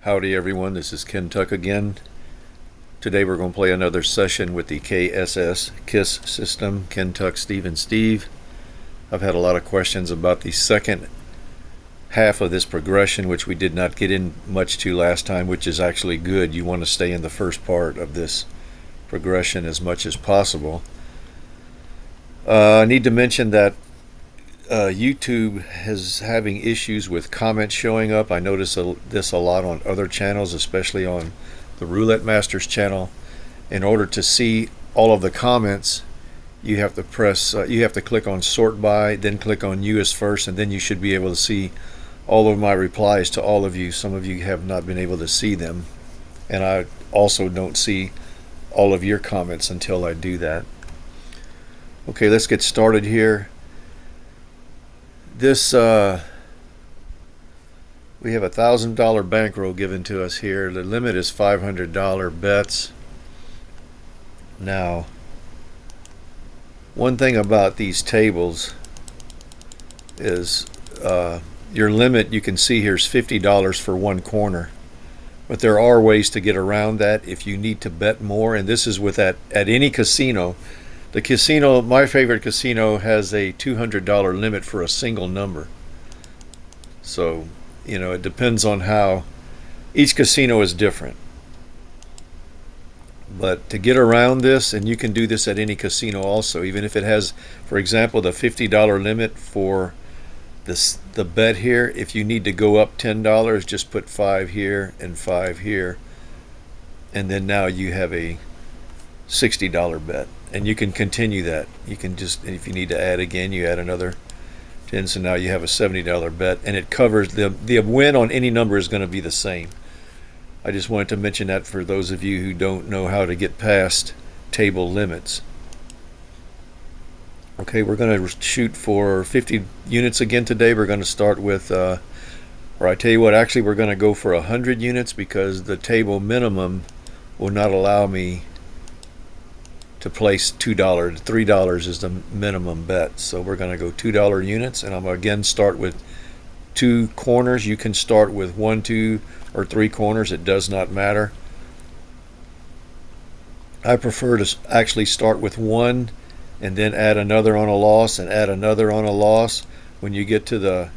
Howdy everyone, this is Ken Tuck again. Today we're going to play another session with the KiSS system, Ken Tuck, Steve, and Steve. I've had a lot of questions about the second half of this progression, which we did not get in much to last time, which is actually good. You want to stay in the first part of this progression as much as possible. I need to mention that YouTube is having issues with comments showing up. I notice this a lot on other channels, especially on the Roulette Masters channel. In order to see all of the comments, you have to click on sort by, then click on US first, and then you should be able to see all of my replies to all of you. Some of you have not been able to see them, and I also don't see all of your comments until I do that. Okay, let's get started here. This we have $1,000 bankroll given to us here. The limit is $500 bets. Now, one thing about these tables is your limit, you can see here, is $50 for one corner, but there are ways to get around that if you need to bet more. And this is with at any casino. The casino, my favorite casino, has a $200 limit for a single number. So, you know, it depends on how each casino is different. But to get around this, and you can do this at any casino also, even if it has, for example, the $50 limit for the bet here, if you need to go up $10, just put 5 here and 5 here, and then now you have a $60 bet, and you can continue that. You can just, if you need to add again, you add another 10, so now you have a $70 bet, and it covers the win on any number is going to be the same. I just wanted to mention that for those of you who don't know how to get past table limits. Okay, we're going to shoot for 50 units again today. We're going to start with or I tell you what, actually we're going to go for 100 units because the table minimum will not allow me to place $2. $3 is the minimum bet, so we're going to go $2 units, and I'm going to again start with 2 corners. You can start with 1, 2, or 3 corners. It does not matter. I prefer to actually start with 1 and then add another on a loss and add another on a loss. When you get to the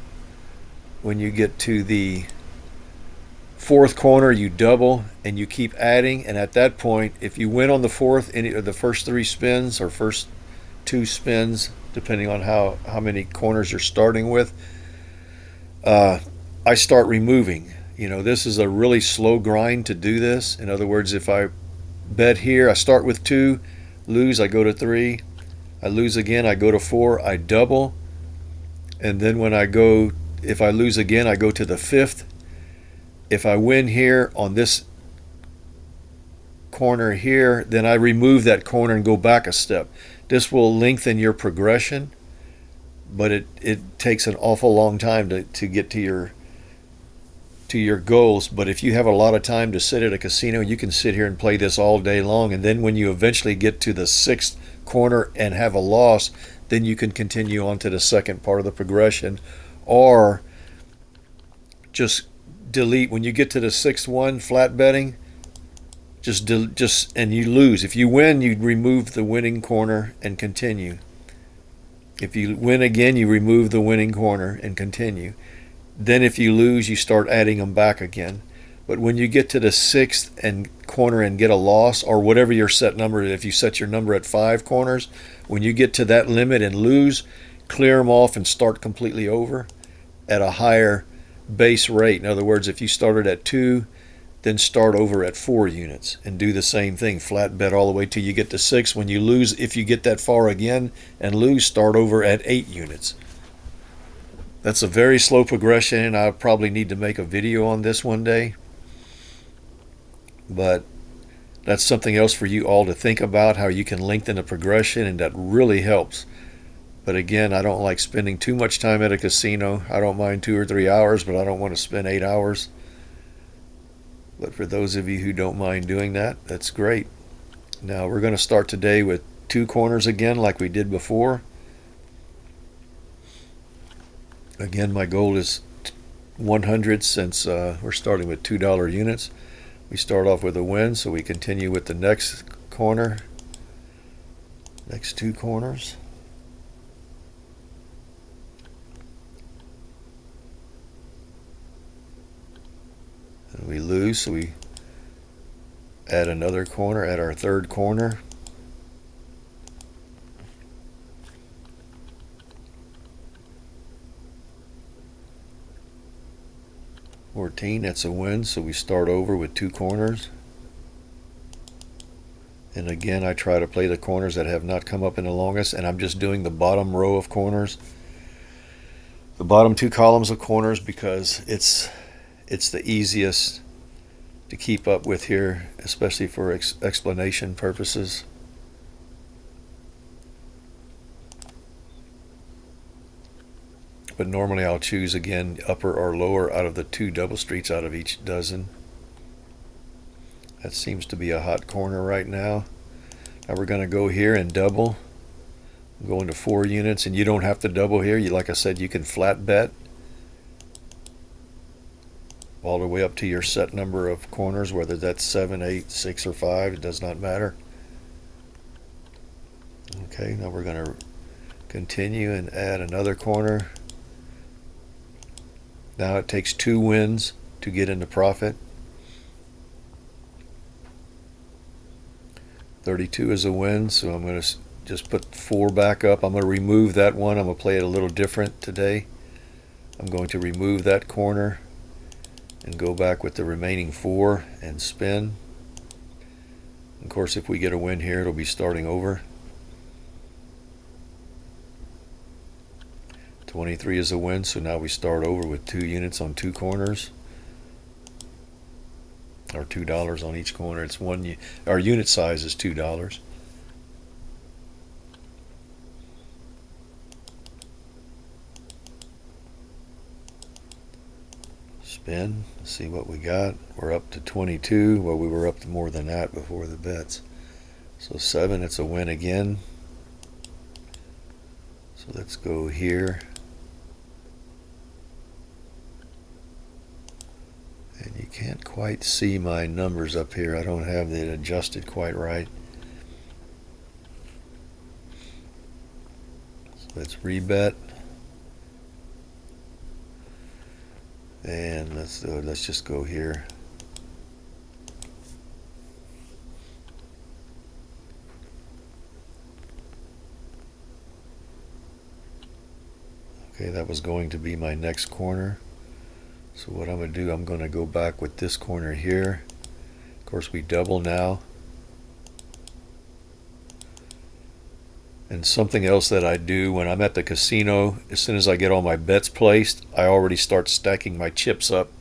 4th corner, you double and you keep adding, and at that point, if you win on the 4th, any of the first 3 spins or first 2 spins, depending on how many corners you're starting with, I start removing. You know, this is a really slow grind to do this. In other words, if I bet here, I start with 2, lose, I go to 3, I lose again, I go to 4, I double, and then if I lose again, I go to the 5th. If I win here on this corner here, then I remove that corner and go back a step. This will lengthen your progression, but it takes an awful long time to get to your goals. But if you have a lot of time to sit at a casino, you can sit here and play this all day long, and then when you eventually get to the 6th corner and have a loss, then you can continue on to the second part of the progression, or just delete. When you get to the 6th one, flat betting, and you lose. If you win, you remove the winning corner and continue. If you win again, you remove the winning corner and continue. Then if you lose, you start adding them back again. But when you get to the 6th and corner and get a loss, or whatever your set number, if you set your number at 5 corners, when you get to that limit and lose, clear them off and start completely over at a higher base rate. In other words, if you started at 2, then start over at 4 units and do the same thing. Flat bet all the way till you get to 6. When you lose, if you get that far again and lose, start over at 8 units. That's a very slow progression, and I'll probably need to make a video on this one day. But that's something else for you all to think about, how you can lengthen the progression, and that really helps. But again, I don't like spending too much time at a casino. I don't mind 2 or 3 hours, but I don't want to spend 8 hours. But for those of you who don't mind doing that, that's great. Now we're going to start today with 2 corners again like we did before. Again, my goal is 100 since we're starting with $2 units. We start off with a win, so we continue with the next corner, next two corners. And we lose, so we add another corner, add our third corner. That's a win, so we start over with two corners. And again, I try to play the corners that have not come up in the longest, and I'm just doing the bottom row of corners, the bottom two columns of corners, because it's the easiest to keep up with here, especially for explanation purposes. But normally I'll choose again upper or lower out of the two double streets out of each dozen. That seems to be a hot corner right now. Now we're going to go here and double. Go into 4 units, and you don't have to double here. Like I said, you can flat bet all the way up to your set number of corners, whether that's 7, 8, 6, or 5. It does not matter. Okay, now we're going to continue and add another corner. Now it takes 2 wins to get into profit. 32 is a win, so I'm going to just put 4 back up. I'm going to remove that one. I'm going to play it a little different today. I'm going to remove that corner and go back with the remaining 4 and spin. Of course, if we get a win here, it'll be starting over. 23 is a win, so now we start over with 2 units on 2 corners, or $2 on each corner. It's our unit size is $2. Spin, let's see what we got. We're up to 22. Well, we were up to more than that before the bets. So 7, it's a win again. So let's go here. And you can't quite see my numbers up here. I don't have it adjusted quite right. So let's rebet. And let's just go here. Okay, that was going to be my next corner. So what I'm going to do, I'm going to go back with this corner here. Of course, we double now. And something else that I do when I'm at the casino, as soon as I get all my bets placed, I already start stacking my chips up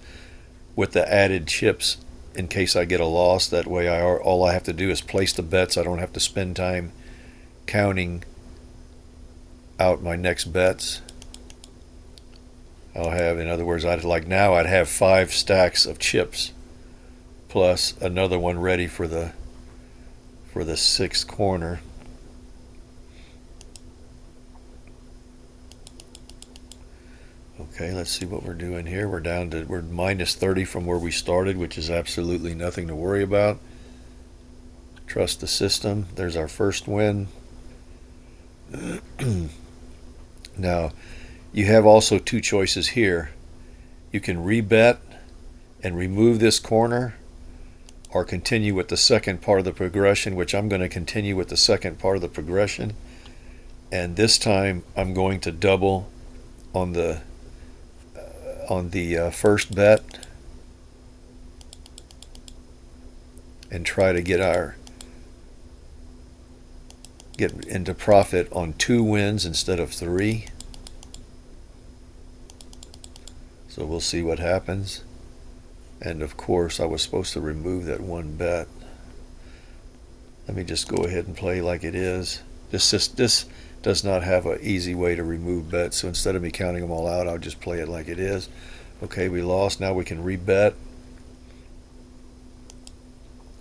with the added chips in case I get a loss. That way all I have to do is place the bets. I don't have to spend time counting out my next bets. I'll have, in other words, I'd have 5 stacks of chips plus another one ready for the 6th corner. Okay, let's see what we're doing here. We're minus 30 from where we started, which is absolutely nothing to worry about. Trust the system. There's our first win. Now, you have also 2 choices here. You can rebet and remove this corner, or continue with the second part of the progression, which I'm going to continue with the second part of the progression. And this time I'm going to double on the first bet and try to get into profit on 2 wins instead of 3. So we'll see what happens. And of course, I was supposed to remove that 1 bet. Let me just go ahead and play like it is. This does not have an easy way to remove bets, so instead of me counting them all out, I'll just play it like it is. Okay, we lost. Now we can rebet.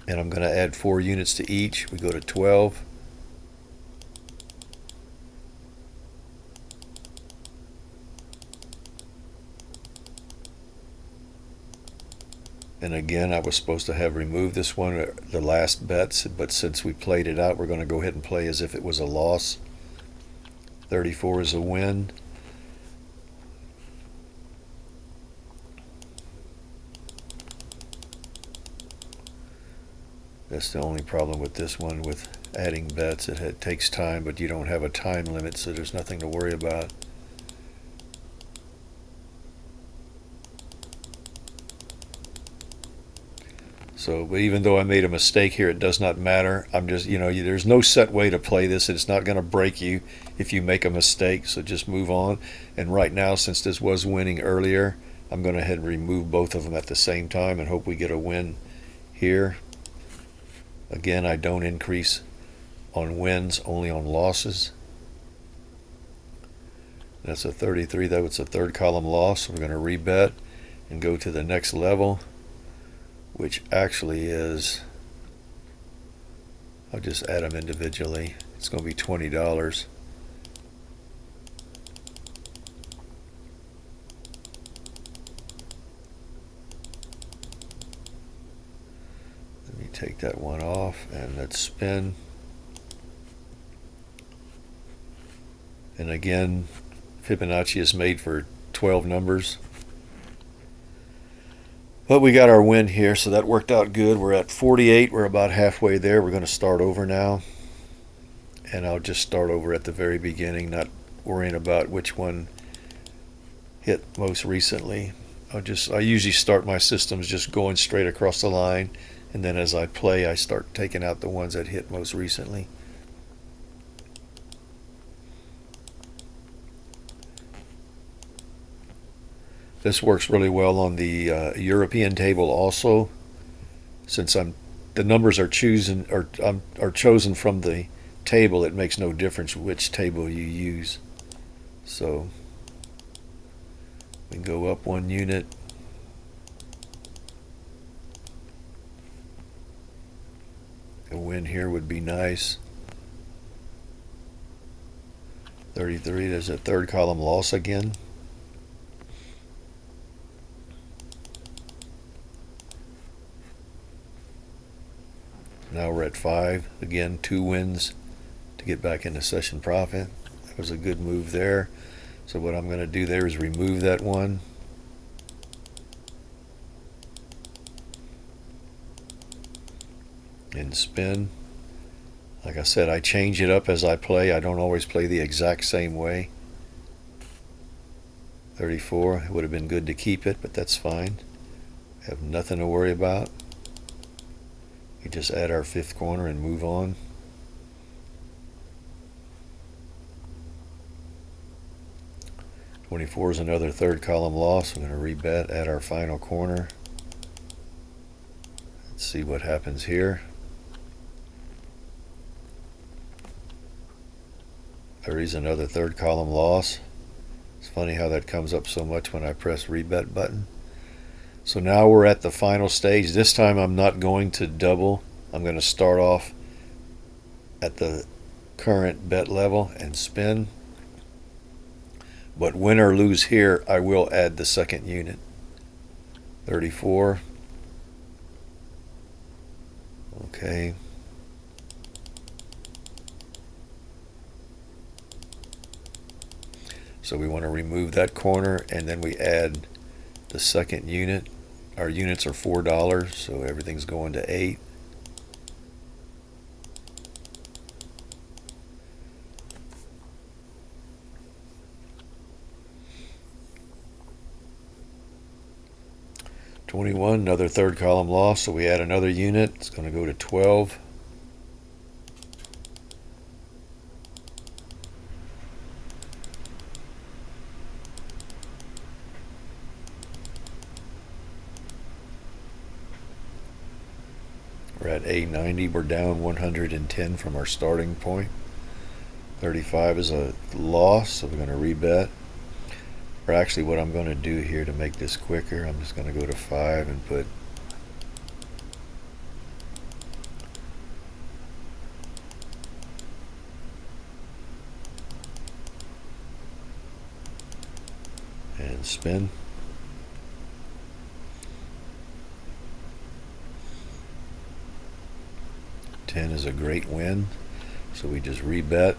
And I'm going to add 4 units to each. We go to 12. And again, I was supposed to have removed this one, the last bets, but since we played it out, we're going to go ahead and play as if it was a loss. 34 is a win. That's the only problem with this one with adding bets. It takes time, but you don't have a time limit, so there's nothing to worry about. So, but even though I made a mistake here, it does not matter. I'm just, there's no set way to play this. It's not going to break you if you make a mistake, so just move on. And right now, since this was winning earlier, I'm going to head and remove both of them at the same time and hope we get a win here. Again, I don't increase on wins, only on losses. That's a 33, though. It's a third column loss, so we're going to rebet and go to the next level, which actually is, I'll just add them individually. It's going to be $20. Let me take that one off and let's spin. And again, Fibonacci is made for 12 numbers. But we got our win here, so that worked out good. We're at 48. We're about halfway there. We're going to start over now. And I'll just start over at the very beginning, not worrying about which one hit most recently. I usually start my systems just going straight across the line, and then as I play, I start taking out the ones that hit most recently. This works really well on the European table also, since the numbers are chosen from the table. It makes no difference which table you use. So we go up 1 unit. A win here would be nice. 33, there's a third column loss again. Now we're at 5. Again, 2 wins to get back into session profit. That was a good move there. So what I'm going to do there is remove that one. And spin. Like I said, I change it up as I play. I don't always play the exact same way. 34. It would have been good to keep it, but that's fine. Have nothing to worry about. We just add our 5th corner and move on. $24 is another third column loss. We're going to rebet, add our final corner. Let's see what happens here. There is another third column loss. It's funny how that comes up so much when I press rebet button. So now we're at the final stage. This time I'm not going to double. I'm going to start off at the current bet level and spin. But win or lose here, I will add the second unit. 34. Okay. So we want to remove that corner, and then we add the second unit. Our units are $4, so everything's going to 8. $21, another third column loss, so we add another unit. It's going to go to 12. We're at $8.90. We're down 110 from our starting point. 35 is a loss, so we're going to rebet. Or actually, what I'm going to do here to make this quicker, I'm just going to go to 5 and put and spin. 10 is a great win, so we just rebet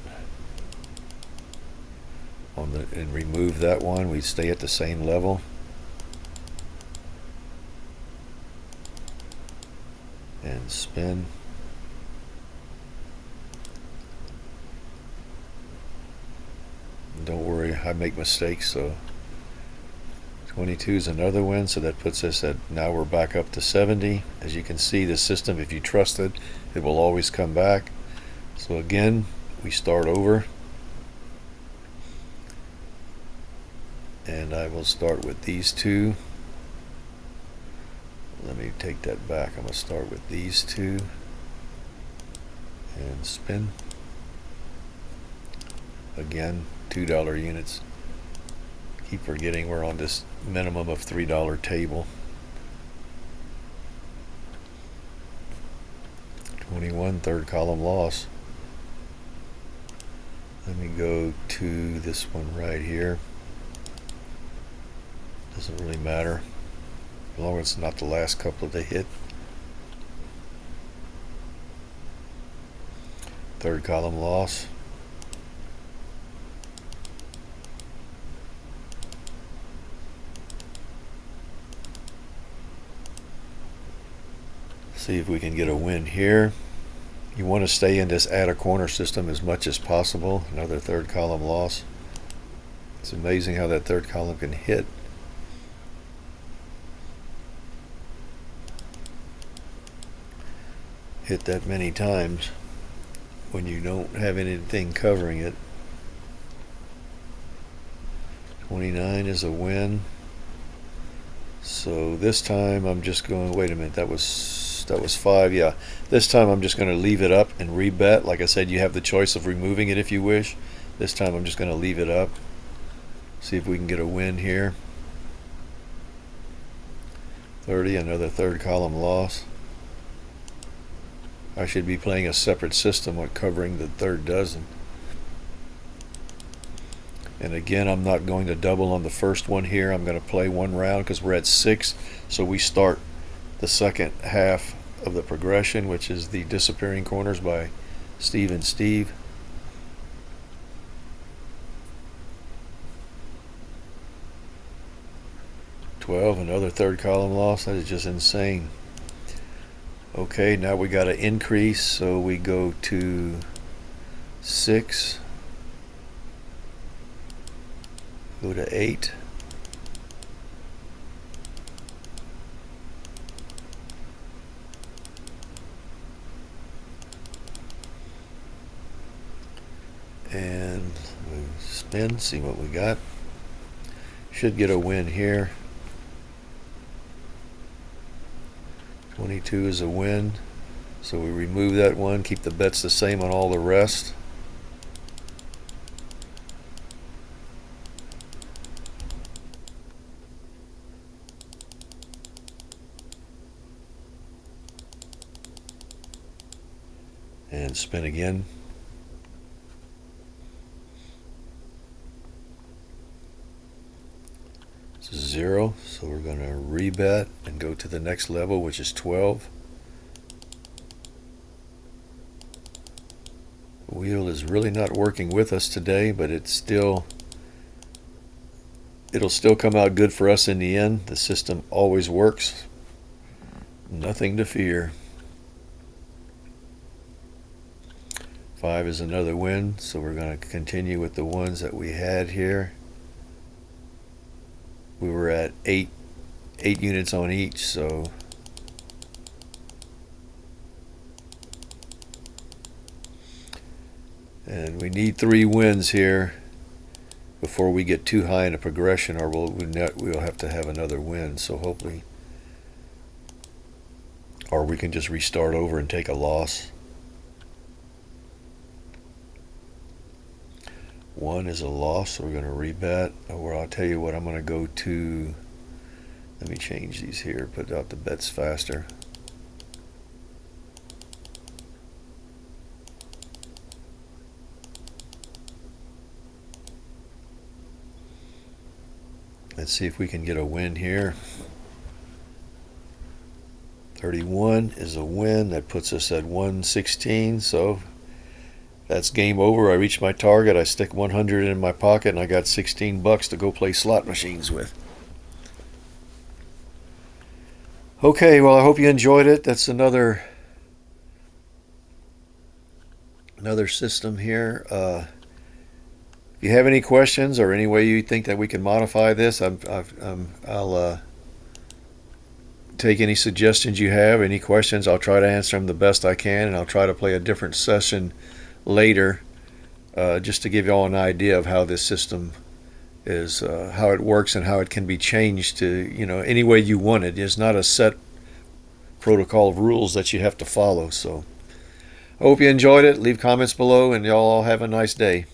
on the and remove that one. We stay at the same level. And spin. Don't worry, I make mistakes, so 22 is another win, so that puts us at, now we're back up to 70. As you can see, the system, if you trust it, it will always come back. So again, we start over. And I will start with these two. Let me take that back. I'm going to start with these two. And spin. Again, $2 units. Keep forgetting we're on this minimum of $3 table. 21, third column loss. Let me go to this one right here. Doesn't really matter, as long as it's not the last couple they hit. Third column loss. See if we can get a win here. You want to stay in this add a corner system as much as possible. Another third column loss. It's amazing how that third column can hit. Hit that many times when you don't have anything covering it. 29 is a win. So this time I'm just going, wait a minute, that was 5, yeah. This time I'm just going to leave it up and rebet. Like I said, you have the choice of removing it if you wish. This time I'm just going to leave it up. See if we can get a win here. 30, another third column loss. I should be playing a separate system with covering the third dozen. And again, I'm not going to double on the first one here. I'm going to play one round because we're at 6. So we start the second half of the progression, which is the Disappearing Corners by Steve and Steve. $12, another third column loss. That is just insane. Okay, now we got an increase, so we go to 6, go to 8, and we spin, see what we got. Should get a win here. 22 is a win, so we remove that one, keep the bets the same on all the rest. And spin again. It's 0, so we're going to rebet and go to the next level, which is 12. The wheel is really not working with us today, but it'll still come out good for us in the end. The system always works. Nothing to fear. 5 is another win, so we're going to continue with the ones that we had here. We were at 8 units on each, so and we need 3 wins here before we get too high in a progression, or we'll have to have another win. So hopefully, or we can just restart over and take a loss. 1 is a loss, so we're going to rebet. Or I'll tell you what, I'm going to go to, let me change these here, put out the bets faster. Let's see if we can get a win here. 31 is a win. That puts us at 116. So that's game over. I reached my target. I stick 100 in my pocket, and I got 16 bucks to go play slot machines with. Okay, well, I hope you enjoyed it. That's another system here. If you have any questions or any way you think that we can modify this, I'll take any suggestions you have. Any questions, I'll try to answer them the best I can, and I'll try to play a different session later, just to give you all an idea of how this system is, how it works, and how it can be changed to any way you want it. It's not a set protocol of rules that you have to follow. So I hope you enjoyed it. Leave comments below, and y'all all have a nice day.